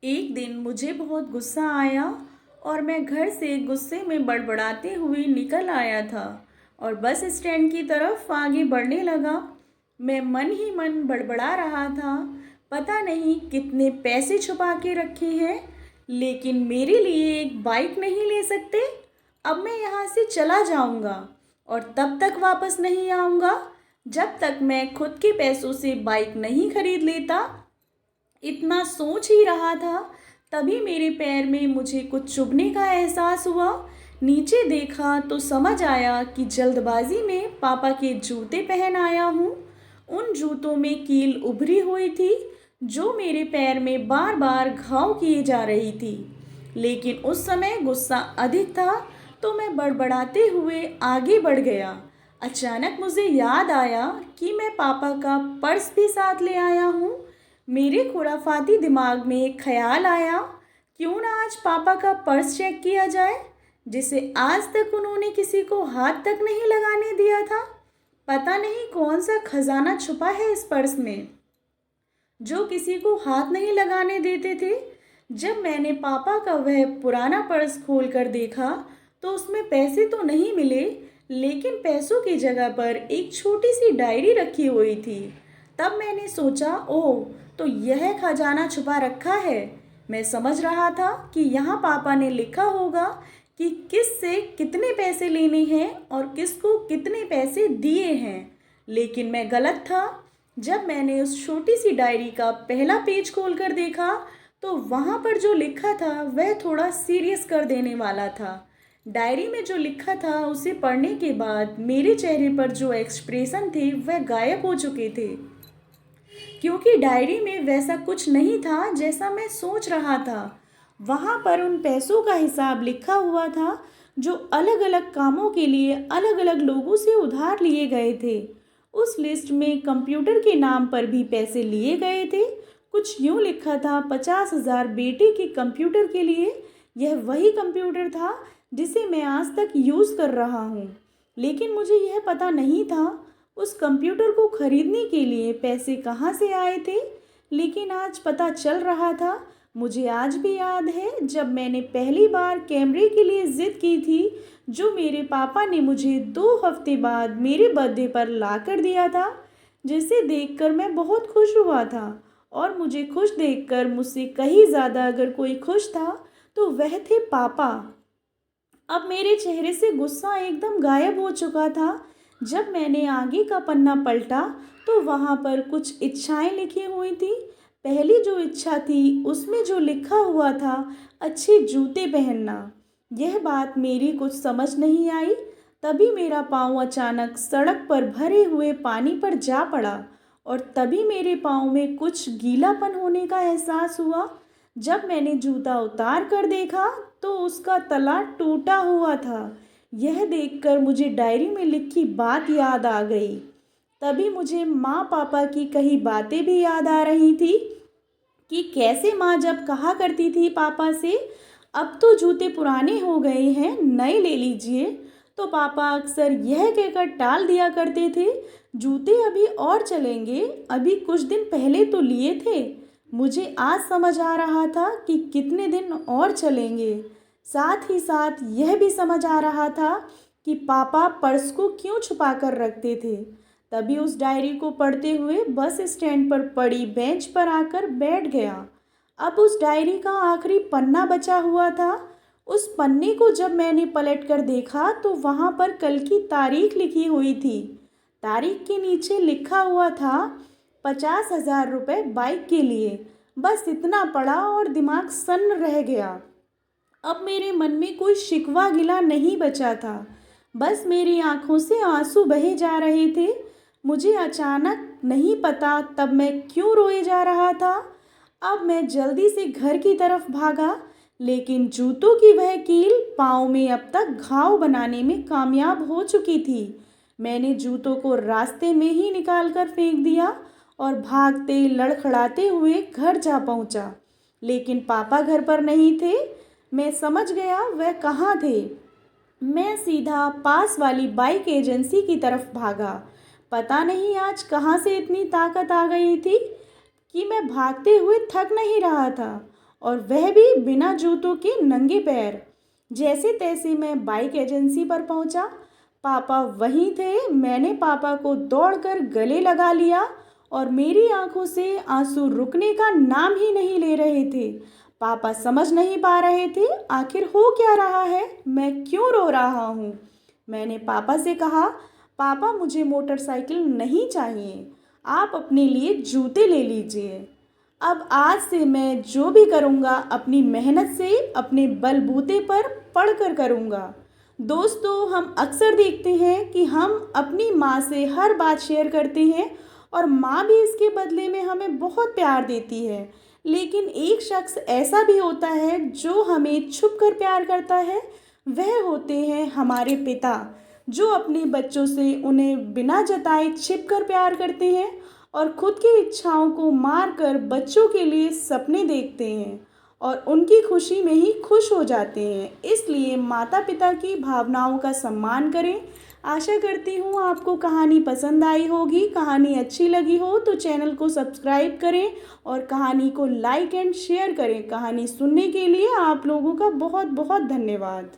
एक दिन मुझे बहुत गुस्सा आया और मैं घर से गुस्से में बड़बड़ाते हुए निकल आया था और बस स्टैंड की तरफ आगे बढ़ने लगा। मैं मन ही मन बड़बड़ा रहा था, पता नहीं कितने पैसे छुपा के रखे हैं, लेकिन मेरे लिए एक बाइक नहीं ले सकते। अब मैं यहाँ से चला जाऊँगा और तब तक वापस नहीं आऊँगा जब तक मैं खुद के पैसों से बाइक नहीं खरीद लेता। इतना सोच ही रहा था, तभी मेरे पैर में मुझे कुछ चुभने का एहसास हुआ। नीचे देखा तो समझ आया कि जल्दबाजी में पापा के जूते पहन आया हूँ। उन जूतों में कील उभरी हुई थी, जो मेरे पैर में बार बार घाव किए जा रही थी। लेकिन उस समय गुस्सा अधिक था, तो मैं बड़बड़ाते हुए आगे बढ़ गया। अचानक मुझे याद आया कि मैं पापा का पर्स भी साथ ले आया हूँ। मेरे खुराफाती दिमाग में एक ख्याल आया, क्यों ना आज पापा का पर्स चेक किया जाए, जिसे आज तक उन्होंने किसी को हाथ तक नहीं लगाने दिया था। पता नहीं कौन सा खजाना छुपा है इस पर्स में, जो किसी को हाथ नहीं लगाने देते थे। जब मैंने पापा का वह पुराना पर्स खोल कर देखा तो उसमें पैसे तो नहीं मिले, लेकिन पैसों की जगह पर एक छोटी सी डायरी रखी हुई थी। तब मैंने सोचा, ओह, तो यह खजाना छुपा रखा है। मैं समझ रहा था कि यहाँ पापा ने लिखा होगा कि किस से कितने पैसे लेने हैं और किसको कितने पैसे दिए हैं। लेकिन मैं गलत था। जब मैंने उस छोटी सी डायरी का पहला पेज खोलकर देखा तो वहाँ पर जो लिखा था वह थोड़ा सीरियस कर देने वाला था। डायरी में जो लिखा था उसे पढ़ने के बाद मेरे चेहरे पर जो एक्सप्रेशन थे वह गायब हो चुके थे, क्योंकि डायरी में वैसा कुछ नहीं था जैसा मैं सोच रहा था। वहाँ पर उन पैसों का हिसाब लिखा हुआ था, जो अलग अलग कामों के लिए अलग अलग लोगों से उधार लिए गए थे। उस लिस्ट में कंप्यूटर के नाम पर भी पैसे लिए गए थे। कुछ यूँ लिखा था, 50,000 बेटे के कंप्यूटर के लिए। यह वही कंप्यूटर था जिसे मैं आज तक यूज़ कर रहा हूँ। लेकिन मुझे यह पता नहीं था उस कंप्यूटर को खरीदने के लिए पैसे कहाँ से आए थे। लेकिन आज पता चल रहा था। मुझे आज भी याद है जब मैंने पहली बार कैमरे के लिए ज़िद की थी, जो मेरे पापा ने मुझे 2 हफ्ते बाद मेरे बर्थडे पर ला कर दिया था, जिसे देखकर मैं बहुत खुश हुआ था। और मुझे खुश देखकर मुझसे कहीं ज़्यादा अगर कोई खुश था तो वह थे पापा। अब मेरे चेहरे से गुस्सा एकदम गायब हो चुका था। जब मैंने आगे का पन्ना पलटा तो वहाँ पर कुछ इच्छाएं लिखी हुई थी। पहली जो इच्छा थी उसमें जो लिखा हुआ था, अच्छे जूते पहनना। यह बात मेरी कुछ समझ नहीं आई। तभी मेरा पाँव अचानक सड़क पर भरे हुए पानी पर जा पड़ा और तभी मेरे पाँव में कुछ गीलापन होने का एहसास हुआ। जब मैंने जूता उतार कर देखा तो उसका तला टूटा हुआ था। यह देखकर मुझे डायरी में लिखी बात याद आ गई। तभी मुझे माँ पापा की कही बातें भी याद आ रही थी, कि कैसे माँ जब कहा करती थी पापा से, अब तो जूते पुराने हो गए हैं, नए ले लीजिए, तो पापा अक्सर यह कहकर टाल दिया करते थे, जूते अभी और चलेंगे, अभी कुछ दिन पहले तो लिए थे। मुझे आज समझ आ रहा था कि कितने दिन और चलेंगे। साथ ही साथ यह भी समझ आ रहा था कि पापा पर्स को क्यों छुपा कर रखते थे। तभी उस डायरी को पढ़ते हुए बस स्टैंड पर पड़ी बेंच पर आकर बैठ गया। अब उस डायरी का आखिरी पन्ना बचा हुआ था। उस पन्ने को जब मैंने पलट कर देखा तो वहाँ पर कल की तारीख लिखी हुई थी। तारीख के नीचे लिखा हुआ था, 50,000 रुपये बाइक के लिए। बस इतना पढ़ा और दिमाग सन्न रह गया। अब मेरे मन में कोई शिकवा गिला नहीं बचा था, बस मेरी आंखों से आंसू बहे जा रहे थे। मुझे अचानक नहीं पता तब मैं क्यों रोए जा रहा था। अब मैं जल्दी से घर की तरफ भागा, लेकिन जूतों की वह कील पाँव में अब तक घाव बनाने में कामयाब हो चुकी थी। मैंने जूतों को रास्ते में ही निकाल कर फेंक दिया और भागते लड़खड़ाते हुए घर जा पहुंचा। लेकिन पापा घर पर नहीं थे। मैं समझ गया वह कहाँ थे। मैं सीधा पास वाली बाइक एजेंसी की तरफ भागा। पता नहीं आज कहाँ से इतनी ताकत आ गई थी कि मैं भागते हुए थक नहीं रहा था और वह भी बिना जूतों के नंगे पैर। जैसे तैसे मैं बाइक एजेंसी पर पहुंचा। पापा वहीं थे। मैंने पापा को दौड़कर गले लगा लिया और मेरी आंखों से आंसू रुकने का नाम ही नहीं ले रहे थे। पापा समझ नहीं पा रहे थे आखिर हो क्या रहा है, मैं क्यों रो रहा हूँ। मैंने पापा से कहा, पापा मुझे मोटरसाइकिल नहीं चाहिए, आप अपने लिए जूते ले लीजिए। अब आज से मैं जो भी करूँगा अपनी मेहनत से अपने बलबूते पर पढ़कर करूँगा। दोस्तों, हम अक्सर देखते हैं कि हम अपनी माँ से हर बात शेयर करते हैं और माँ भी इसके बदले में हमें बहुत प्यार देती है। लेकिन एक शख्स ऐसा भी होता है जो हमें छुप कर प्यार करता है। वह होते हैं हमारे पिता, जो अपने बच्चों से उन्हें बिना जताए छिप कर प्यार करते हैं और खुद की इच्छाओं को मार कर बच्चों के लिए सपने देखते हैं और उनकी खुशी में ही खुश हो जाते हैं। इसलिए माता पिता की भावनाओं का सम्मान करें। आशा करती हूँ आपको कहानी पसंद आई होगी। कहानी अच्छी लगी हो तो चैनल को सब्सक्राइब करें और कहानी को लाइक एंड शेयर करें। कहानी सुनने के लिए आप लोगों का बहुत बहुत धन्यवाद।